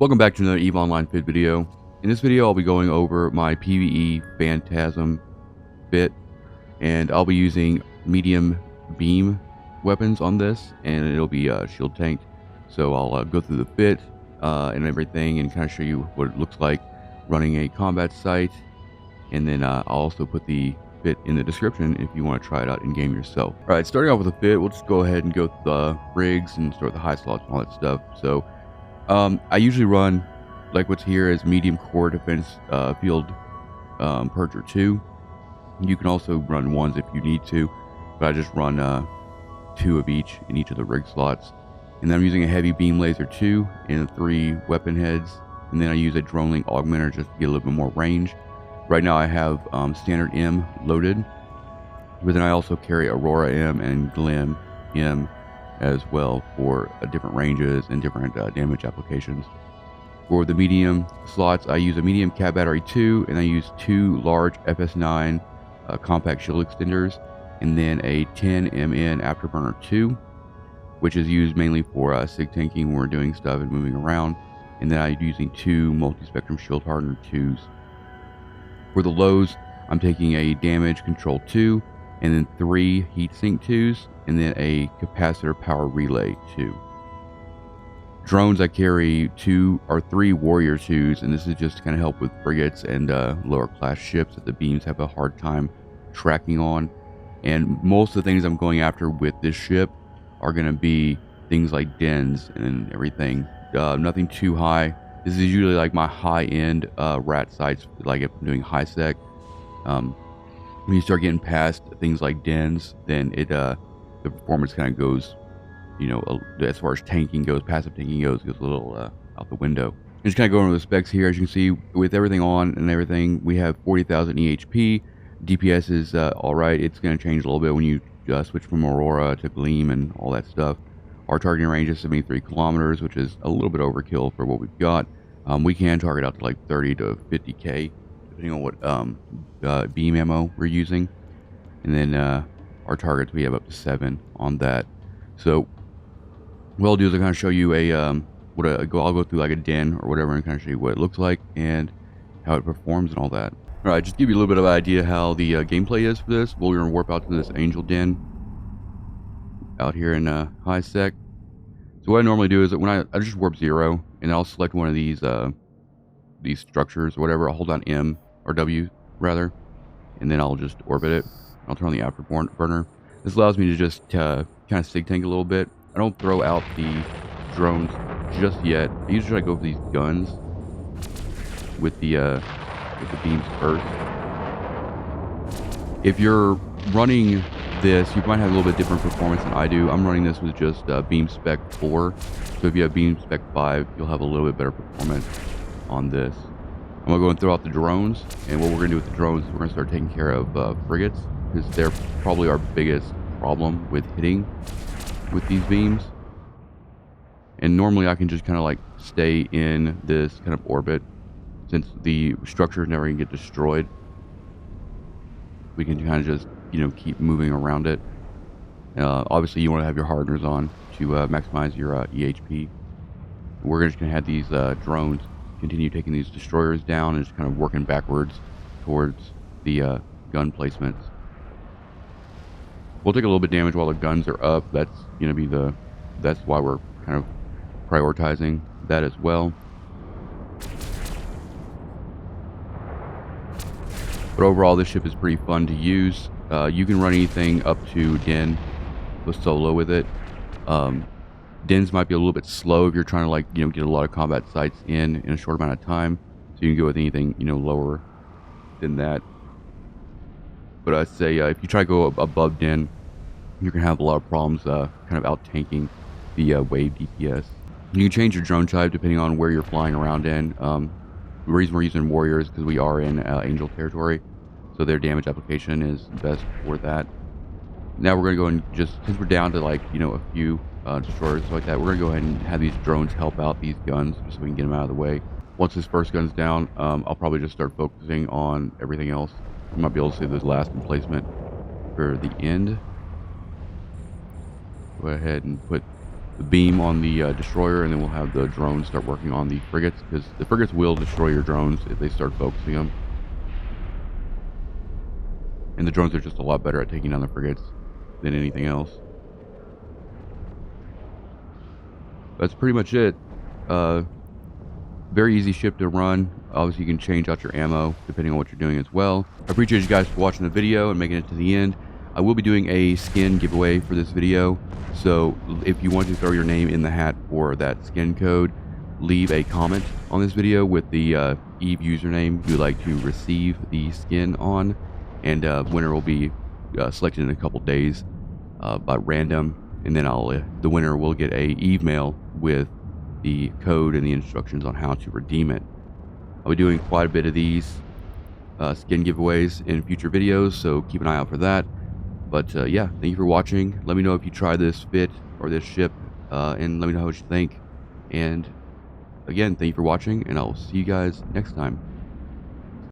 Welcome back to another EVE Online Fit video. In this video, I'll be going over my PVE Phantasm fit, and I'll be using medium beam weapons on this, and it'll be shield tanked. So I'll go through the fit and everything, and kind of show you what it looks like running a combat site. And then I'll also put the fit in the description if you want to try it out in game yourself. All right, starting off with the fit, we'll just go ahead and go through the rigs and start with the high slots and all that stuff. So I usually run, like what's here, is medium core defense field Purger 2. You can also run ones if you need to, but I just run 2 of each in each of the rig slots. And then I'm using a heavy beam laser 2 and 3 weapon heads. And then I use a drone link augmenter just to get a little bit more range. Right now I have standard M loaded, but then I also carry Aurora M and Gleam M as well for different ranges and different damage applications. For the medium slots, I use a medium Cat battery 2, and I use 2 large FS9 compact shield extenders, and then a 10 MN Afterburner II, which is used mainly for sig tanking when we're doing stuff and moving around. And then I'm using 2 Multispectrum shield Hardener 2s. For the lows, I'm taking a damage control 2, and then 3 heatsink 2s, and then a capacitor power relay 2. Drones, I carry 2 or 3 warrior 2s, and this is just to kind of help with frigates and lower class ships that the beams have a hard time tracking on. And most of the things I'm going after with this ship are going to be things like dens and everything. Nothing too high. This is usually like my high-end rat sites, like if I'm doing high sec. When you start getting past things like dens, then the performance kind of goes, you know, as far as tanking goes, passive tanking goes a little out the window. And just kind of going over the specs here. As you can see, with everything on and everything, we have 40,000 EHP. DPS is all right. It's going to change a little bit when you switch from Aurora to Gleam and all that stuff. Our targeting range is 73 kilometers, which is a little bit overkill for what we've got. We can target out to like 30 to 50k, depending on what beam ammo we're using. And then our targets, we have up to 7 on that. So what I'll do is I'll kind of show you I'll go through like a den or whatever and kind of show you what it looks like and how it performs and all that. All right, just give you a little bit of an idea how the gameplay is for this. We're going to warp out to this angel den out here in high sec. So what I normally do is that when I just warp 0, and I'll select one of these structures or whatever. I'll hold down M or W rather, and then I'll just orbit it. I'll turn on the Afterburner. This allows me to just kind of sig tank a little bit. I don't throw out the drones just yet. I usually try to go for these guns with the beams first. If you're running this, you might have a little bit different performance than I do. I'm running this with just beam spec 4. So if you have beam spec 5, you'll have a little bit better performance on this. I'm going to go and throw out the drones, and what we're going to do with the drones is we're going to start taking care of frigates, because they're probably our biggest problem with hitting with these beams. And normally I can just kind of like stay in this kind of orbit, since the structures never can get destroyed. We can kind of just, you know, keep moving around it. Obviously you want to have your hardeners on to maximize your EHP. We're just going to have these drones continue taking these destroyers down and just kind of working backwards towards the gun placements. We'll take a little bit of damage while the guns are up. That's going to be that's why we're kind of prioritizing that as well. But overall, this ship is pretty fun to use. You can run anything up to Den, go solo with it. Dens might be a little bit slow if you're trying to, like, you know, get a lot of combat sites in a short amount of time. So you can go with anything, you know, lower than that. But I'd say if you try to go above Den, you're gonna have a lot of problems kind of out tanking the wave DPS. You can change your drone type depending on where you're flying around in. The reason we're using warriors is because we are in angel territory, so their damage application is best for that. Now we're going to go and just, since we're down to, like, you know, a few destroyers like that, we're going to go ahead and have these drones help out these guns just so we can get them out of the way. Once this first gun's down, I'll probably just start focusing on everything else. I might be able to save this last emplacement for the end. Go ahead and put beam on the destroyer, and then we'll have the drones start working on the frigates, because the frigates will destroy your drones if they start focusing them. And the drones are just a lot better at taking down the frigates than anything else. That's pretty much it. Very easy ship to run. Obviously, you can change out your ammo depending on what you're doing as well. I appreciate you guys for watching the video and making it to the end. I will be doing a skin giveaway for this video, so if you want to throw your name in the hat for that skin code, leave a comment on this video with the EVE username you'd like to receive the skin on, and winner will be selected in a couple days by random, and then the winner will get a EVE mail with the code and the instructions on how to redeem it. I'll be doing quite a bit of these skin giveaways in future videos, so keep an eye out for that. But yeah, thank you for watching. Let me know if you try this fit or this ship, and let me know what you think. And again, thank you for watching, and I'll see you guys next time.